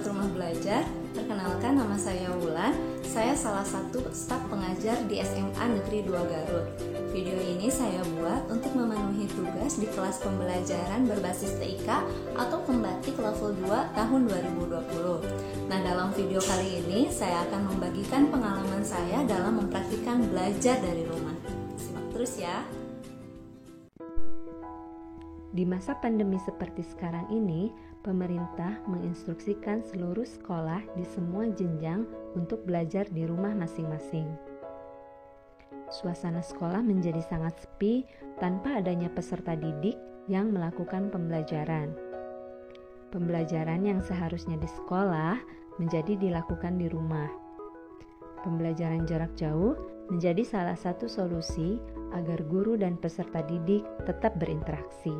sahabat rumah belajar, perkenalkan nama saya Wulan. Saya salah satu staf pengajar di SMA Negeri 2 Garut. Video ini saya buat untuk memenuhi tugas di kelas pembelajaran berbasis TIK atau pembatik level 2 tahun 2020. Nah, dalam video kali ini saya akan membagikan pengalaman saya dalam mempraktikkan belajar dari rumah. Simak terus ya. Di masa pandemi seperti sekarang ini, pemerintah menginstruksikan seluruh sekolah di semua jenjang untuk belajar di rumah masing-masing. Suasana sekolah menjadi sangat sepi tanpa adanya peserta didik yang melakukan pembelajaran. Pembelajaran yang seharusnya di sekolah menjadi dilakukan di rumah. Pembelajaran jarak jauh menjadi salah satu solusi agar guru dan peserta didik tetap berinteraksi.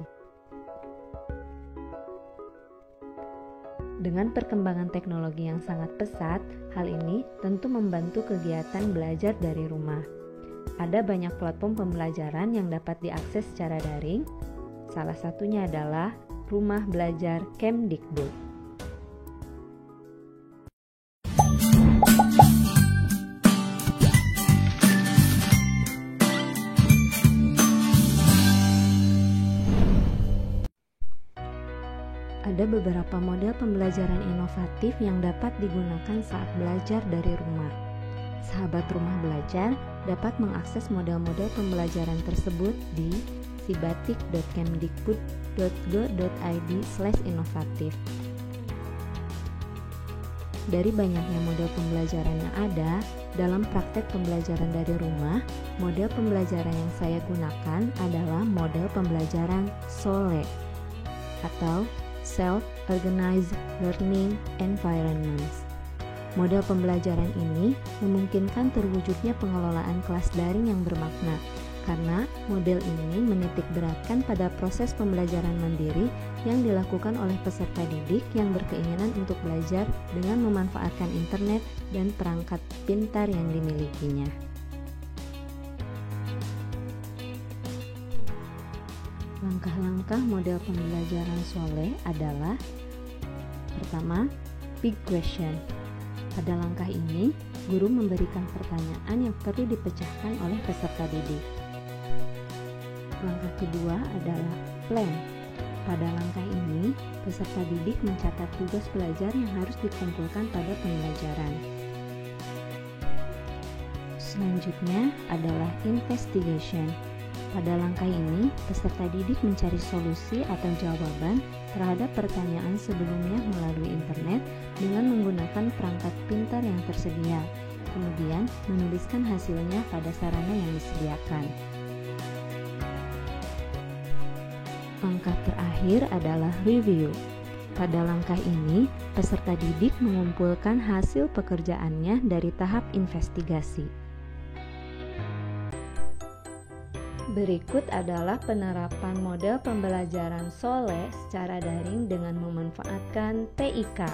Dengan perkembangan teknologi yang sangat pesat, hal ini tentu membantu kegiatan belajar dari rumah. Ada banyak platform pembelajaran yang dapat diakses secara daring. Salah satunya adalah Rumah Belajar Kemdikbud. Ada beberapa model pembelajaran inovatif yang dapat digunakan saat belajar dari rumah. Sahabat rumah belajar dapat mengakses model-model pembelajaran tersebut di sibatik.kemdikbud.go.id/inovatif. Dari banyaknya model pembelajaran yang ada, dalam praktek pembelajaran dari rumah, model pembelajaran yang saya gunakan adalah model pembelajaran SOLE atau Self-Organized Learning Environments. Model pembelajaran ini memungkinkan terwujudnya pengelolaan kelas daring yang bermakna, karena model ini menitik beratkan pada proses pembelajaran mandiri yang dilakukan oleh peserta didik yang berkeinginan untuk belajar dengan memanfaatkan internet dan perangkat pintar yang dimilikinya. Langkah-langkah model pembelajaran SOLE adalah: pertama, big question. Pada langkah ini, guru memberikan pertanyaan yang perlu dipecahkan oleh peserta didik. Langkah kedua adalah plan. Pada langkah ini, peserta didik mencatat tugas belajar yang harus dikumpulkan pada pembelajaran. Selanjutnya adalah investigation. Pada langkah ini, peserta didik mencari solusi atau jawaban terhadap pertanyaan sebelumnya melalui internet dengan menggunakan perangkat pintar yang tersedia, kemudian menuliskan hasilnya pada sarana yang disediakan. Langkah terakhir adalah review. Pada langkah ini, peserta didik mengumpulkan hasil pekerjaannya dari tahap investigasi. Berikut adalah penerapan model pembelajaran SOLE secara daring dengan memanfaatkan TIK.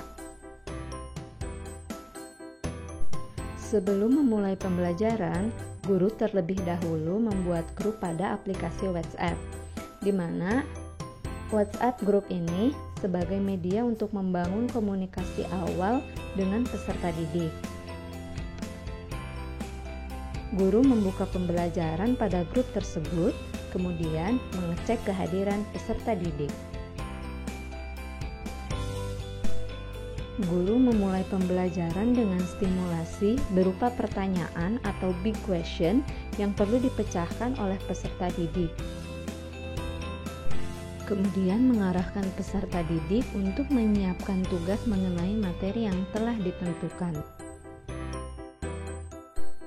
Sebelum memulai pembelajaran, guru terlebih dahulu membuat grup pada aplikasi WhatsApp, di mana WhatsApp grup ini sebagai media untuk membangun komunikasi awal dengan peserta didik. Guru membuka pembelajaran pada grup tersebut, kemudian mengecek kehadiran peserta didik. Guru memulai pembelajaran dengan stimulasi berupa pertanyaan atau big question yang perlu dipecahkan oleh peserta didik. Kemudian mengarahkan peserta didik untuk menyiapkan tugas mengenai materi yang telah ditentukan.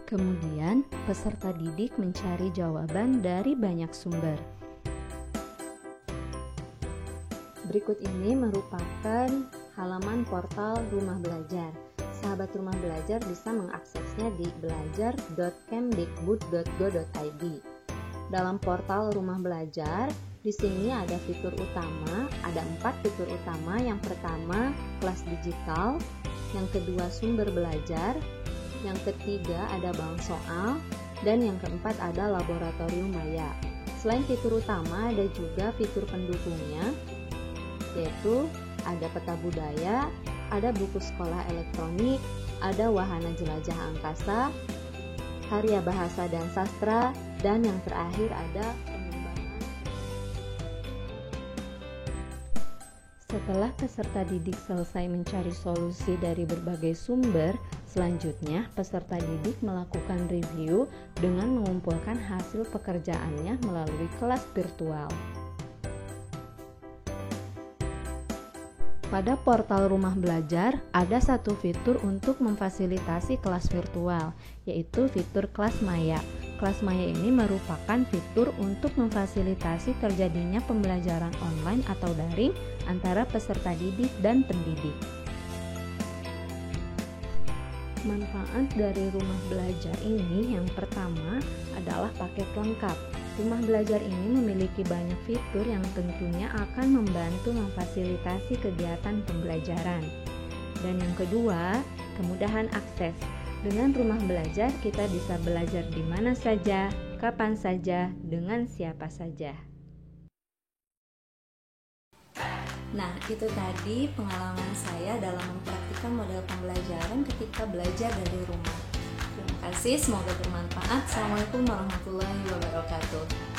Kemudian, peserta didik mencari jawaban dari banyak sumber. Berikut ini merupakan halaman portal Rumah Belajar. Sahabat Rumah Belajar bisa mengaksesnya di belajar.kemdikbud.go.id. Dalam portal Rumah Belajar, di sini ada fitur utama, ada 4 fitur utama. Yang pertama, kelas digital. Yang kedua, sumber belajar. Yang ketiga ada bank soal, dan yang keempat ada laboratorium maya. Selain fitur utama, ada juga fitur pendukungnya, yaitu ada peta budaya, ada buku sekolah elektronik, ada wahana jelajah angkasa, karya bahasa dan sastra, dan yang terakhir ada pengembangan. Setelah peserta didik selesai mencari solusi dari berbagai sumber, selanjutnya peserta didik melakukan review dengan mengumpulkan hasil pekerjaannya melalui kelas virtual. Pada portal Rumah Belajar, ada satu fitur untuk memfasilitasi kelas virtual, yaitu fitur kelas maya. Kelas maya ini merupakan fitur untuk memfasilitasi terjadinya pembelajaran online atau daring antara peserta didik dan pendidik. Manfaat dari Rumah Belajar ini yang pertama adalah paket lengkap. Rumah Belajar ini memiliki banyak fitur yang tentunya akan membantu memfasilitasi kegiatan pembelajaran. Dan yang kedua, kemudahan akses. Dengan Rumah Belajar kita bisa belajar di mana saja, kapan saja, dengan siapa saja. Nah, itu tadi pengalaman saya dalam mempraktikkan model pembelajaran ketika belajar dari rumah. Terima kasih, semoga bermanfaat. Assalamualaikum warahmatullahi wabarakatuh.